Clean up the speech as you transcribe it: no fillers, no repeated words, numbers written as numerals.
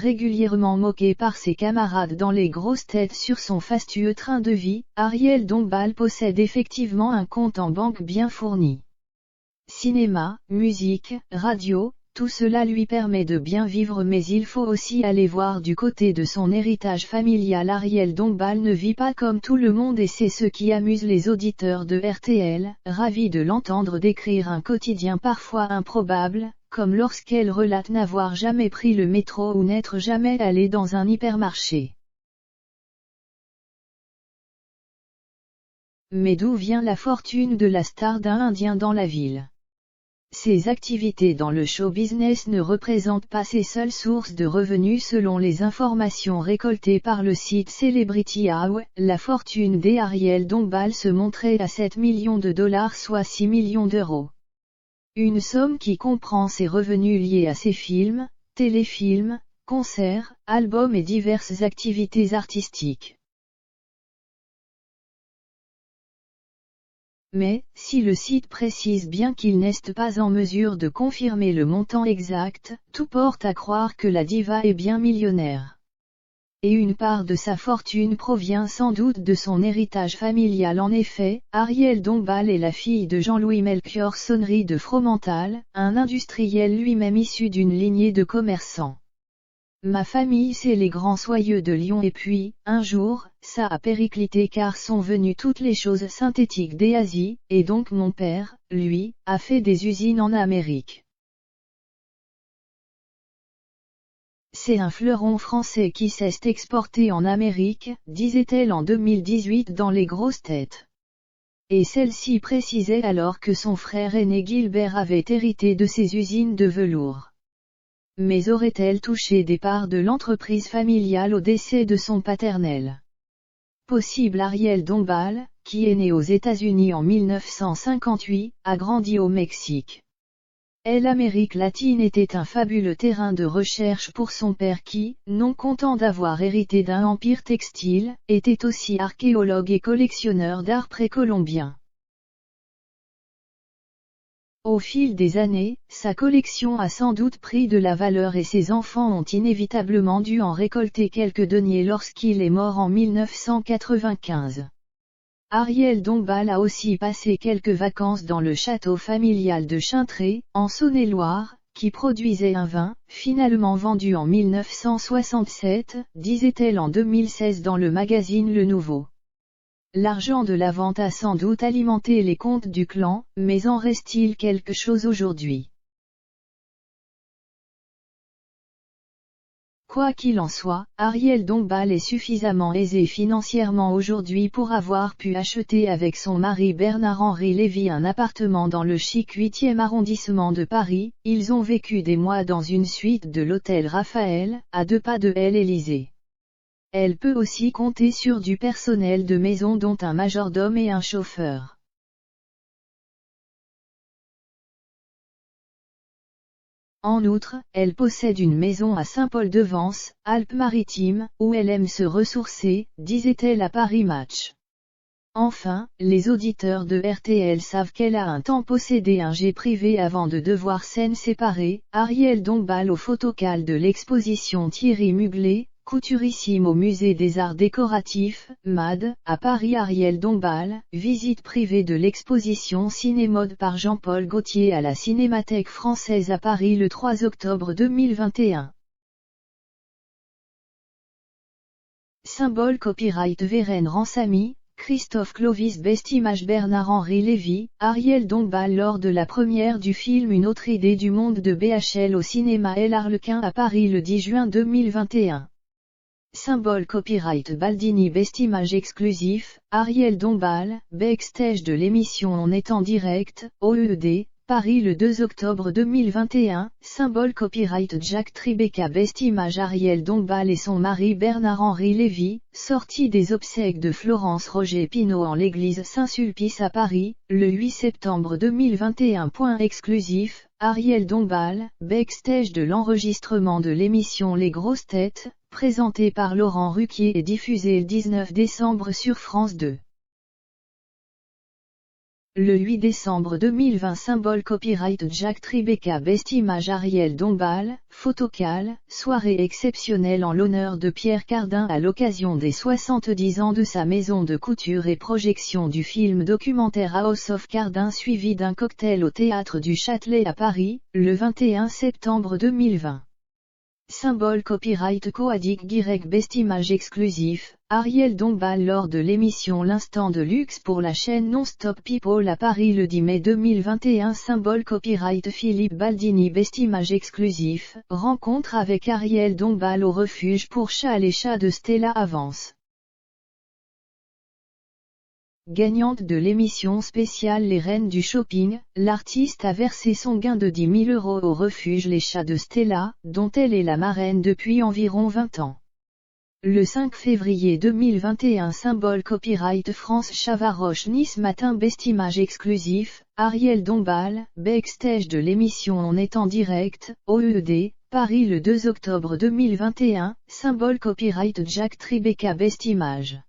régulièrement moqué par ses camarades dans les grosses têtes sur son fastueux train de vie, Ariel Dombal possède effectivement un compte en banque bien fourni. Cinéma, musique, radio, tout cela lui permet de bien vivre, mais il faut aussi aller voir du côté de son héritage familial. Ariel Dombal ne vit pas comme tout le monde et c'est ce qui amuse les auditeurs de RTL, ravis de l'entendre décrire un quotidien parfois improbable, comme lorsqu'elle relate n'avoir jamais pris le métro ou n'être jamais allée dans un hypermarché. Mais d'où vient la fortune de la star d'un Indien dans la ville? Ses activités dans le show business ne représentent pas ses seules sources de revenus. Selon les informations récoltées par le site Celebrity How, la fortune d'Ariel Dombal se montrait à 7 millions de dollars, soit 6 millions d'euros. Une somme qui comprend ses revenus liés à ses films, téléfilms, concerts, albums et diverses activités artistiques. Mais, si le site précise bien qu'il n'est pas en mesure de confirmer le montant exact, tout porte à croire que la diva est bien millionnaire. Et une part de sa fortune provient sans doute de son héritage familial. En effet, Ariel Dombal est la fille de Jean-Louis Melchior Sonnery de Fromental, un industriel lui-même issu d'une lignée de commerçants. Ma famille c'est les grands soyeux de Lyon, et puis, un jour, ça a périclité car sont venues toutes les choses synthétiques d'Asie, et donc mon père, lui, a fait des usines en Amérique. C'est un fleuron français qui s'est exporté en Amérique, disait-elle en 2018 dans Les Grosses Têtes. Et celle-ci précisait alors que son frère aîné Gilbert avait hérité de ses usines de velours. Mais aurait-elle touché des parts de l'entreprise familiale au décès de son paternel? Possible. Ariel Dombal, qui est né aux États-Unis en 1958, a grandi au Mexique. L'Amérique latine était un fabuleux terrain de recherche pour son père qui, non content d'avoir hérité d'un empire textile, était aussi archéologue et collectionneur d'art précolombien. Au fil des années, sa collection a sans doute pris de la valeur et ses enfants ont inévitablement dû en récolter quelques deniers lorsqu'il est mort en 1995. Ariel Dombal a aussi passé quelques vacances dans le château familial de Chintré, en Saône-et-Loire, qui produisait un vin, finalement vendu en 1967, disait-elle en 2016 dans le magazine Le Nouveau. L'argent de la vente a sans doute alimenté les comptes du clan, mais en reste-t-il quelque chose aujourd'hui? Quoi qu'il en soit, Ariel Dombal est suffisamment aisée financièrement aujourd'hui pour avoir pu acheter avec son mari Bernard-Henri Lévy un appartement dans le chic 8e arrondissement de Paris. Ils ont vécu des mois dans une suite de l'hôtel Raphaël, à 2 pas de l'Élysée. Elle peut aussi compter sur du personnel de maison dont un majordome et un chauffeur. En outre, elle possède une maison à Saint-Paul-de-Vence, Alpes-Maritimes, où elle aime se ressourcer, disait-elle à Paris Match. Enfin, les auditeurs de RTL savent qu'elle a un temps possédé un jet privé avant de devoir s'en séparer. Ariel Dombal au photocall de l'exposition Thierry Mugler, couturissime au musée des arts décoratifs, MAD, à Paris. Ariel Dombal, visite privée de l'exposition Cinémode par Jean-Paul Gaultier à la Cinémathèque française à Paris le 3 octobre 2021. Symbole copyright Vérène Ransamy, Christophe Clovis Best Image Bernard-Henri Lévy, Ariel Dombal lors de la première du film Une autre idée du monde de BHL au cinéma L'Arlequin à Paris le 10 juin 2021. Symbole copyright Baldini Best Image exclusif, Ariel Dombal, backstage de l'émission On est en direct, OED, Paris le 2 octobre 2021, symbole copyright Jack Tribeca Best Image Ariel Dombal et son mari Bernard-Henri Lévy, sortie des obsèques de Florence Roger Pinault en l'église Saint-Sulpice à Paris, le 8 septembre 2021. Exclusif, Ariel Dombal, backstage de l'enregistrement de l'émission Les Grosses Têtes, présentée par Laurent Ruquier et diffusée le 19 décembre sur France 2. Le 8 décembre 2020 symbole copyright Jack Tribeca Best Image Ariel Dombal, Photocall, soirée exceptionnelle en l'honneur de Pierre Cardin à l'occasion des 70 ans de sa maison de couture et projection du film documentaire House of Cardin suivi d'un cocktail au Théâtre du Châtelet à Paris, le 21 septembre 2020. Symbole copyright Coadic Guirec Best Image exclusif, Ariel Dombal lors de l'émission L'Instant de Luxe pour la chaîne Non-Stop People à Paris le 10 mai 2021. Symbole copyright Philippe Baldini Best Image exclusif, rencontre avec Ariel Dombal au refuge pour chats. Les chats de Stella Avance. Gagnante de l'émission spéciale Les Reines du Shopping, l'artiste a versé son gain de 10 000 € au refuge Les Chats de Stella, dont elle est la marraine depuis environ 20 ans. Le 5 février 2021 symbole copyright France Chavaroche Nice Matin Best Image exclusif, Ariel Dombal, backstage de l'émission On est en direct, OED, Paris le 2 octobre 2021, symbole copyright Jack Tribeca Best Image.